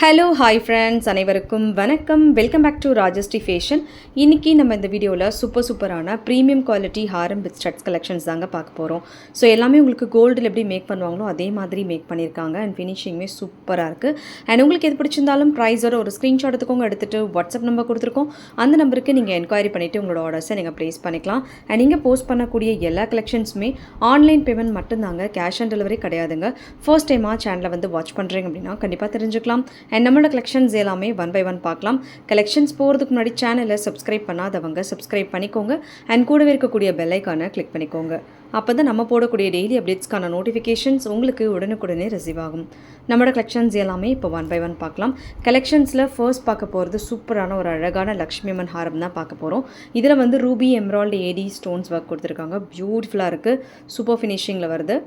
Hello hi friends, அனைவருக்கும் வணக்கம். Welcome back to Rajashree fashion. இன்றைக்கி நம்ம இந்த வீடியோவில் சூப்பரான premium quality haram with studs collections தாங்க பார்க்க போகிறோம். ஸோ எல்லாமே உங்களுக்கு கோல்டில் எப்படி மேக் பண்ணுவாங்களோ அதே மாதிரி மேக் பண்ணியிருக்காங்க. அண்ட் ஃபினிஷிங்குமே சூப்பராக இருக்குது. அண்ட் உங்களுக்கு எது பிடிச்சிருந்தாலும் ப்ரைஸோட ஒரு ஸ்க்ரீன்ஷாட் எடுத்துகிட்டு வாட்ஸ்அப் நம்பர் கொடுத்துருக்கோம். அந்த நம்பருக்கு நீங்கள் என்கொயரி பண்ணிவிட்டு உங்களோட ஆர்டர்ஸை நீங்கள் ப்ளேஸ் பண்ணிக்கலாம். அண்ட் நீங்கள் போஸ்ட் பண்ணக்கூடிய எல்லா கலெக்ஷன்ஸுமே ஆன்லைன் பேமெண்ட் மட்டும்தாங்க, கேஷ் ஆன் டெலிவரி கிடையாதுங்க. ஃபர்ஸ்ட் டைமாக சேனலை வந்து வாட்ச் பண்ணுறீங்க அப்படின்னா கண்டிப்பாக தெரிஞ்சுக்கலாம். அண்ட் நம்மளோட கலெக்ஷன்ஸ் எல்லாமே ஒன் பை ஒன் பார்க்கலாம். கலெக்ஷன்ஸ் போகிறதுக்கு முன்னாடி சேனலை சப்ஸ்கிரைப் பண்ணாதவங்க சப்ஸ்கிரைப் பண்ணிக்கோங்க. அண்ட் கூடவே இருக்கக்கூடிய பெல் ஐக்கானை கிளிக் பண்ணிக்கோங்க. அப்போ தான் நம்ம போடக்கூடிய டெய்லி அப்டேட்ஸ்க்கான நோட்டிஃபிகேஷன்ஸ் உங்களுக்கு உடனுக்குடனே ரிசீவ் ஆகும். நம்மளோட கலெக்ஷன்ஸ் எல்லாமே இப்போ ஒன் பை ஒன் பார்க்கலாம். கலெக்ஷன்ஸில் ஃபர்ஸ்ட் பார்க்க போகிறது சூப்பரான ஒரு அழகான லக்ஷ்மி அம்மன் ஹாரம் தான் பார்க்க போகிறோம். இதில் வந்து ruby emerald AD stones work கொடுத்துருக்காங்க. பியூட்டிஃபுல்லாக இருக்குது, சூப்பர் ஃபினிஷிங்கில் வருது.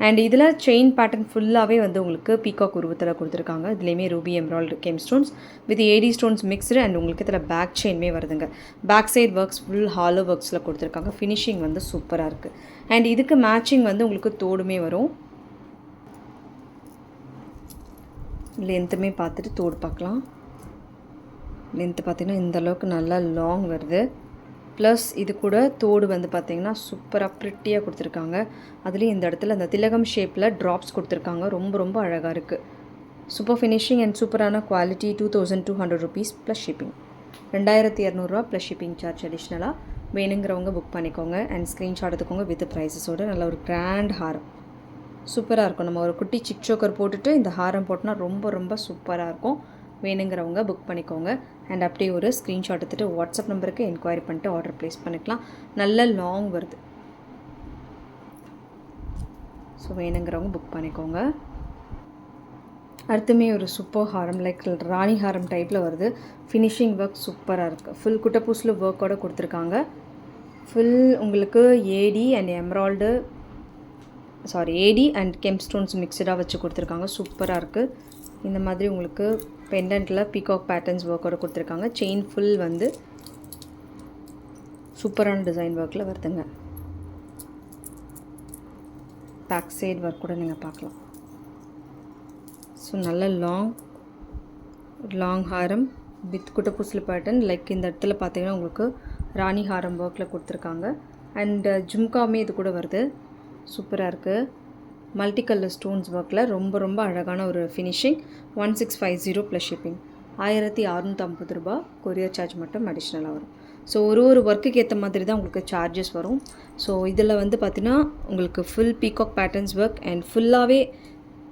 அண்ட் இதில் செயின் பேட்டர்ன் ஃபுல்லாகவே வந்து உங்களுக்கு பீகாக் உருவத்தில் கொடுத்துருக்காங்க. இதுலேயுமே ruby emerald gem stones with AD stones mixed. And உங்களுக்கு இதில் பேக் செயின்மே வருதுங்க. Back side works full hollow ஒர்க்ஸில் கொடுத்துருக்காங்க. ஃபினிஷிங் வந்து சூப்பராக இருக்குது. அண்ட் இதுக்கு மேட்சிங் வந்து உங்களுக்கு தோடுமே வரும். லென்த்துமே பார்த்துட்டு தோடு பார்க்கலாம். லென்த்து பார்த்திங்கன்னா இந்தளவுக்கு நல்லா லாங் வருது. ப்ளஸ் இது கூட தோடு வந்து பார்த்திங்கன்னா சூப்பராக ப்ரிட்டியாக கொடுத்துருக்காங்க. அதுலேயும் இந்த இடத்துல அந்த திலகம் ஷேப்பில் ட்ராப்ஸ் கொடுத்துருக்காங்க. ரொம்ப அழகாக இருக்குது. சூப்பர் ஃபினிஷிங் அண்ட் சூப்பரான quality. 2200 rupees plus shipping. 2200 plus shipping charge அடிஷ்னலாக. வேணுங்கிறவங்க புக் பண்ணிக்கோங்க. அண்ட் ஸ்க்ரீன்ஷாட் எடுத்துக்கோங்க வித் ப்ரைஸஸோடு. நல்ல ஒரு கிராண்ட் ஹாரம் சூப்பராக இருக்கும். நம்ம ஒரு குட்டி சிக் சோக்கர் போட்டுட்டு இந்த ஹாரம் போட்டோன்னா ரொம்ப சூப்பராக இருக்கும். வேணுங்கிறவங்க புக் பண்ணிக்கோங்க. அண்ட் அப்படியே ஒரு ஸ்க்ரீன்ஷாட் எடுத்துகிட்டு வாட்ஸ்அப் நம்பருக்கு என்கொயரி பண்ணிட்டு ஆர்டர் ப்ளேஸ் பண்ணிக்கலாம். நல்ல லாங் வருது. ஸோ வேணுங்கிறவங்க புக் பண்ணிக்கோங்க. அடுத்துமே ஒரு சூப்பர் ஹாரம் லைக் ராணி ஹாரம் டைப்பில் வருது. ஃபினிஷிங் ஒர்க் சூப்பராக இருக்குது. ஃபுல் குட்டப்பூசில் ஒர்க்கோடு கொடுத்துருக்காங்க. ஃபுல் உங்களுக்கு ஏடி அண்ட் கெம் ஸ்டோன்ஸ் மிக்சடாக வச்சு கொடுத்துருக்காங்க. சூப்பராக இருக்குது. இந்த மாதிரி உங்களுக்கு பெண்டன்ட்டில் பீகாக் பேட்டர்ன்ஸ் ஒர்க்கோட கொடுத்துருக்காங்க. செயின் ஃபுல் வந்து சூப்பரான டிசைன் ஒர்க்கில் வருதுங்க. பேக் சைடு ஒர்க் கூட நீங்கள் பார்க்கலாம். ஸோ நல்ல long Haram with குட்டப்பூசில் pattern. Like இந்த இடத்துல பார்த்தீங்கன்னா உங்களுக்கு ராணி ஹாரம் ஒர்க்கில் கொடுத்துருக்காங்க. அண்ட் ஜும்காவுமே இது கூட வருது. சூப்பராக இருக்குது. மல்டி கலர் ஸ்டோன்ஸ் ஒர்க்கில் ரொம்ப அழகான ஒரு finishing. 1650 plus shipping. 1650 courier charge மட்டும் அடிஷ்னலாக வரும். ஸோ ஒரு ஒர்க்குக்கு ஏற்ற மாதிரி தான் உங்களுக்கு சார்ஜஸ் வரும். ஸோ இதில் வந்து பார்த்திங்கன்னா உங்களுக்கு full peacock patterns work and ஃபுல்லாகவே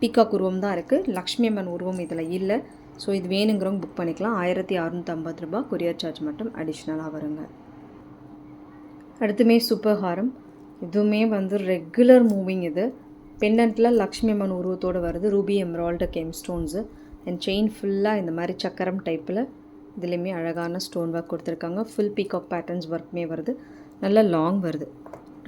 பீகாக் உருவம் தான் இருக்குது. லக்ஷ்மி அம்மன் உருவம் இதில் இல்லை. ஸோ இது வேணுங்கிறவங்க புக் பண்ணிக்கலாம். 1650 கொரியர் சார்ஜ் மட்டும் அடிஷ்னலாக வருங்க. அடுத்துமே சூப்பர் ஹாரம். இதுவுமே வந்து ரெகுலர் மூவிங். இது பெண்டன்ட்டில் லக்ஷ்மி அம்மன் உருவத்தோடு வருது. Ruby emerald game stones and chain ஃபுல்லாக இந்த மாதிரி சக்கரம் டைப்பில் இதுலேயுமே அழகான ஸ்டோன் ஒர்க் கொடுத்துருக்காங்க. ஃபுல் பீகாக் பேட்டர்ன்ஸ் ஒர்க்குமே வருது. நல்லா லாங் வருது.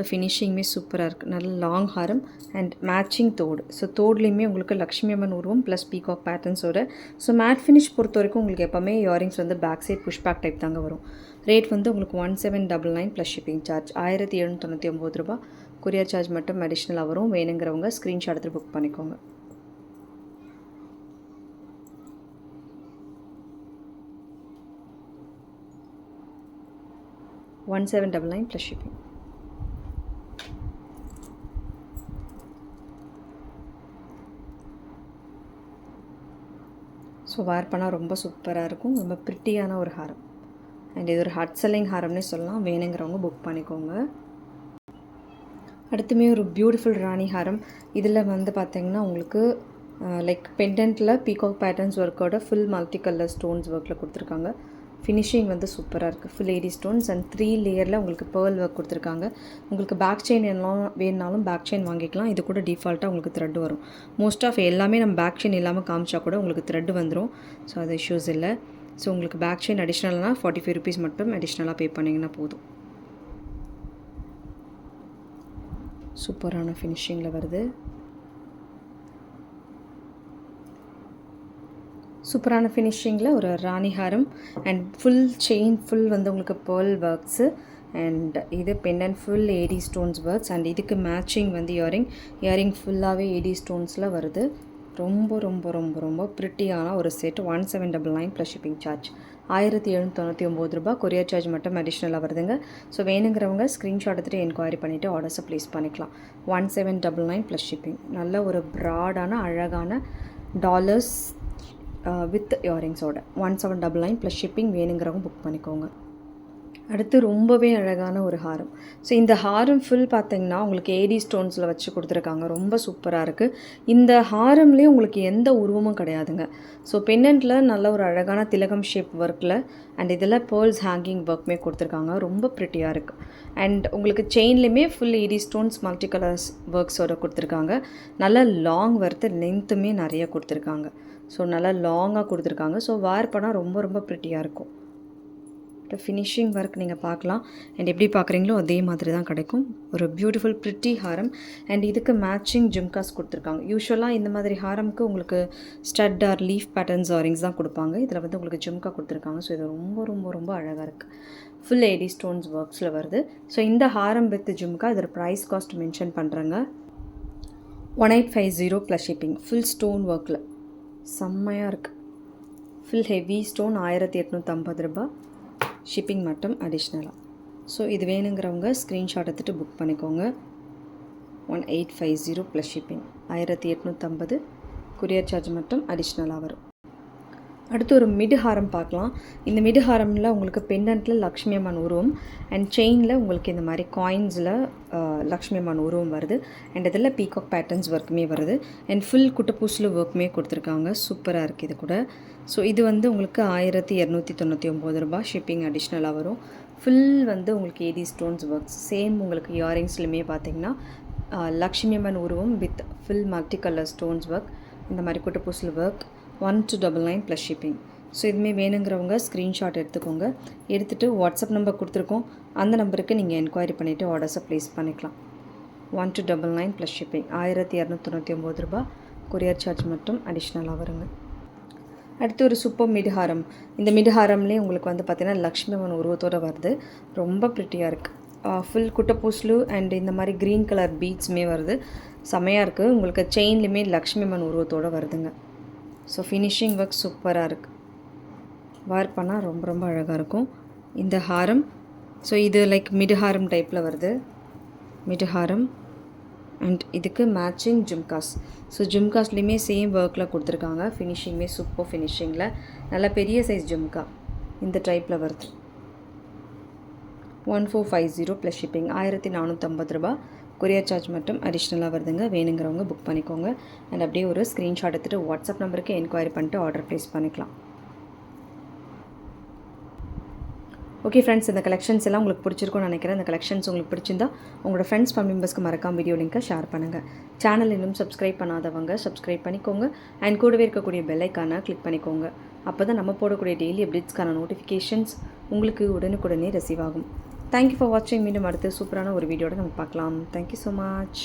ஃபினிஷிங்குமே சூப்பராக இருக்குது. நல்ல லாங் ஹாரம் அண்ட் மேட்சிங் தோடு. ஸோ தோடுலேயுமே உங்களுக்கு லக்ஷ்மி அம்மன் உருவம் ப்ளஸ் பீகாக் பேட்டர்ன்ஸோட. ஸோ மேட் ஃபினிஷ் பொறுத்த வரைக்கும் உங்களுக்கு எப்போவுமே இயரிங்ஸ் வந்து back side push back type தாங்க வரும். ரேட் வந்து உங்களுக்கு 1799 plus shipping charge. 1799 courier charge மட்டும் அடிஷ்னலாக வரும். வேணுங்கிறவங்க ஸ்க்ரீன்ஷாட் எடுத்து புக் பண்ணிக்கோங்க. $1799 ப்ளஸ் ஷிப்பிங். ஸோ வேர் பண்ணால் ரொம்ப சூப்பராக இருக்கும். ரொம்ப ப்ரிட்டியான ஒரு ஹாரம். அண்ட் இது ஒரு ஹாட் செல்லிங் ஹாரம்னே சொல்லலாம். வேணுங்கிறவங்க புக் பண்ணிக்கோங்க. அடுத்துமே ஒரு பியூட்டிஃபுல் ராணி ஹாரம். இதில் வந்து பார்த்திங்கன்னா உங்களுக்கு லைக் பெண்டன்ட்டில் பீகாக் பேட்டர்ன்ஸ் ஒர்க்கோட ஃபுல் மல்டி கலர் ஸ்டோன்ஸ் ஒர்க்கில் கொடுத்துருக்காங்க. ஃபினிஷிங் வந்து சூப்பராக இருக்குது. ஃபுல் ஏடி ஸ்டோன்ஸ் அண்ட் 3 லேயரில் உங்களுக்கு பேர்ல் ஒர்க் கொடுத்துருக்காங்க. உங்களுக்கு பேக் செயின் எல்லாம் வேணுனாலும் பேக் செயின் வாங்கிக்கலாம். இது கூட டிஃபால்ட்டாக உங்களுக்கு த்ரெட் வரும். மோஸ்ட் ஆஃப் எல்லாமே நம்ம பேக் செயின் இல்லாமல் காமிச்சா கூட உங்களுக்கு த்ரெட் வந்துடும். ஸோ அது இஷ்யூஸ் இல்லை. ஸோ உங்களுக்கு பேக் செயின் அடிஷ்னல்னால் 45 rupees மட்டும் அடிஷ்னலாக பே பண்ணிங்கன்னா போதும். சூப்பரான ஃபினிஷிங்கில் வருது. சூப்பரான ஃபினிஷிங்கில் ஒரு ராணி ஹாரம் அண்ட் ஃபுல் செயின் ஃபுல் வந்து உங்களுக்கு பேர்ல் ஒர்க்ஸு அண்ட் இது pendant full AD stones works and இதுக்கு மேட்சிங் வந்து இயரிங் ஃபுல்லாகவே ஏடி ஸ்டோன்ஸில் வருது. ரொம்ப ரொம்ப ரொம்ப ரொம்ப ப்ரிட்டியான ஒரு செட் 1799 ப்ளஸ் ஷிப்பிங் சார்ஜ். 1799 ரூபா. கொரியர் சார்ஜ் மட்டும் அடிஷ்னலாக வருதுங்க. ஸோ வேணுங்கிறவங்க ஸ்க்ரீன்ஷாட் எடுத்துகிட்டு என்கொயரி பண்ணிவிட்டு ஆர்டர்ஸை ப்ளேஸ் பண்ணிக்கலாம். 1799 ப்ளஸ் ஷிப்பிங். நல்ல ஒரு ப்ராடான அழகான டாலர்ஸ் வித் இயரிங்ஸோட 1799 ப்ளஸ் ஷிப்பிங். வேணுங்கிறவங்க புக் பண்ணிக்கோங்க. அடுத்து ரொம்பவே அழகான ஒரு ஹாரம். ஸோ இந்த ஹாரம் ஃபுல் பார்த்திங்கன்னா உங்களுக்கு ஏடி ஸ்டோன்ஸில் வச்சு கொடுத்துருக்காங்க. ரொம்ப சூப்பராக இருக்குது. இந்த ஹாரம்லேயே உங்களுக்கு எந்த உருவமும் கிடையாதுங்க. ஸோ பெண்டன்ட்டில் நல்ல ஒரு அழகான திலகம் ஷேப் ஒர்க்கில் அண்ட் இதில் பேர்ல்ஸ் ஹேங்கிங் ஒர்க்குமே கொடுத்துருக்காங்க. ரொம்ப ப்ரிட்டியாக இருக்குது. அண்ட் உங்களுக்கு செயின்லேயுமே full AD stones multi colours ஒர்க்ஸோட கொடுத்துருக்காங்க. நல்ல லாங் லென்த்துமே நிறைய கொடுத்துருக்காங்க. ஸோ நல்லா லாங்காக கொடுத்துருக்காங்க. ஸோ வேர் பண்ணால் ரொம்ப ரொம்ப ப்ரிட்டியாக இருக்கும். ஃபினிஷிங் ஒர்க் நீங்கள் பார்க்கலாம். அண்ட் எப்படி பார்க்குறீங்களோ அதே மாதிரி தான் கிடைக்கும். ஒரு பியூட்டிஃபுல் ப்ரிட்டி ஹாரம். அண்ட் இதுக்கு மேட்சிங் ஜும்காஸ் கொடுத்துருக்காங்க. யூஸ்வலாக இந்த மாதிரி ஹாரம்க்கு உங்களுக்கு ஸ்டட் ஆர் லீஃப் பேட்டர்ன்ஸ் ஆரிங்ஸ் தான் கொடுப்பாங்க. இதில் வந்து உங்களுக்கு ஜும்கா கொடுத்துருக்காங்க. ஸோ இது ரொம்ப ரொம்ப ரொம்ப அழகாக இருக்குது. ஃபுல் ஏடி ஸ்டோன்ஸ் ஒர்க்ஸில் வருது. ஸோ இந்த ஹாரம் வித் ஜும்கா இதோட ப்ரைஸ் காஸ்ட் மென்ஷன் பண்ணுறாங்க. 1850 ப்ளஸ் ஷிப்பிங். ஃபுல் ஸ்டோன் ஒர்க்கில் செம்மையாக இருக்குது. ஃபுல் ஹெவி ஸ்டோன் 1850 ரூபா. ஷிப்பிங் மட்டும் அடிஷ்னலாக. ஸோ இது வேணுங்கிறவங்க ஸ்க்ரீன்ஷாட் எடுத்துகிட்டு புக் பண்ணிக்கோங்க. 1850 ப்ளஸ் ஷிப்பிங். 1850. கொரியர் சார்ஜ் மட்டும் அடிஷ்னலாக வரும். அடுத்து ஒரு மிடு ஹாரம் பார்க்கலாம். இந்த மிடு ஹாரமில் உங்களுக்கு பெண்டன்ட்டில் லக்ஷ்மி அம்மன் உருவம் அண்ட் செயினில் உங்களுக்கு இந்த மாதிரி காயின்ஸில் லக்ஷ்மி அம்மன் உருவம் வருது. அண்ட் இதில் பீகாக் பேட்டர்ன்ஸ் ஒர்க்குமே வருது. அண்ட் ஃபுல் குட்டப்பூசில் ஒர்க்குமே கொடுத்துருக்காங்க. சூப்பராக இருக்குது இது கூட. ஸோ இது வந்து உங்களுக்கு 1299 ரூபா. ஷிப்பிங் அடிஷ்னலாக வரும். ஃபுல் வந்து உங்களுக்கு ஏடி ஸ்டோன்ஸ் ஒர்க்ஸ். சேம் உங்களுக்கு இயரிங்ஸ்லையுமே பார்த்திங்கன்னா லக்ஷ்மி அம்மன் உருவம் with full multi colour stones work. இந்த மாதிரி குட்டப்பூசில் ஒர்க். 1299 plus shipping. ஸோ இதுவுமே வேணுங்கிறவங்க ஸ்க்ரீன்ஷாட் எடுத்துக்கோங்க. எடுத்துகிட்டு வாட்ஸ்அப் நம்பர் கொடுத்துருக்கோம். அந்த நம்பருக்கு நீங்கள் என்கொயரி பண்ணிவிட்டு ஆர்டர்ஸை ப்ளேஸ் பண்ணிக்கலாம். 1299 ப்ளஸ் ஷிப்பிங். 1299 ரூபா. கொரியர் சார்ஜ் மட்டும் அடிஷ்னலாக வருங்க. அடுத்து ஒரு சூப்பர் மிடுஹாரம். இந்த மிடுஹாரம்லேயே உங்களுக்கு வந்து பார்த்திங்கன்னா லக்ஷ்மி அம்மன் உருவத்தோடு வருது. ரொம்ப ப்ரிட்டியாக இருக்குது. ஃபுல் குட்டப்பூஸ்லு அண்ட் இந்த மாதிரி க்ரீன் கலர் பீட்ஸுமே வருது. செமையாக இருக்குது. உங்களுக்கு செயின்லேயுமே லக்ஷ்மி அம்மன் உருவத்தோடு வருதுங்க. ஸோ ஃபினிஷிங் ஒர்க் சூப்பராக இருக்குது. வேர் பண்ணால் ரொம்ப ரொம்ப அழகாக இருக்கும் இந்த ஹாரம். ஸோ இது லைக் மிடு ஹாரம் டைப்பில் வருது. மிடு ஹாரம் அண்ட் இதுக்கு மேட்சிங் ஜும்காஸ். ஸோ ஜும்காஸ்லேயுமே சேம் ஒர்க்கில் கொடுத்துருக்காங்க. ஃபினிஷிங்குமே சூப்பர் ஃபினிஷிங்கில் நல்ல பெரிய சைஸ் ஜும்கா இந்த டைப்பில் வருது. 1450 ப்ளஸ் ஷிப்பிங். 1450 ரூபா. கொரியர் சார்ஜ் மட்டும் அடிஷ்னலாக வருதுங்க. வேணுங்கிறவங்க புக் பண்ணிக்கோங்க. அண்ட் அப்படியே ஒரு ஸ்க்ரீன்ஷாட் எடுத்துகிட்டு வாட்ஸ்அப் நம்பருக்கு என்கொயரி பண்ணிட்டு ஆர்டர் ப்ளேஸ் பண்ணிக்கலாம். ஓகே ஃப்ரெண்ட்ஸ், இந்த கலெக்ஷன்ஸ் எல்லாம் உங்களுக்கு பிடிச்சிருக்கும்னு நினைக்கிறேன். இந்த கலெக்ஷன்ஸ் உங்களுக்கு பிடிச்சிருந்தா உங்களோட ஃப்ரெண்ட்ஸ் ஃபேமிலி மெம்பர்ஸ்க்கு மறக்காம வீடியோ லிங்க்கை ஷேர் பண்ணுங்கள். சேனல் இன்னும் சப்ஸ்கிரைப் பண்ணாதவங்க சப்ஸ்கிரைப் பண்ணிக்கோங்க. அண்ட் கூடவே இருக்கக்கூடிய பெல் ஐக்கானை கிளிக் பண்ணிக்கோங்க. அப்போ தான் நம்ம போடக்கூடிய டெய்லி அப்டேட்ஸ்க்கான நோட்டிஃபிகேஷன்ஸ் உங்களுக்கு உடனுக்குடனே ரிசீவ் ஆகும். தேங்க்யூ ஃபார் வாட்சிங். மீண்டும் அடுத்து சூப்பரான ஒரு வீடியோட நம்ம பார்க்கலாம். Thank you so much.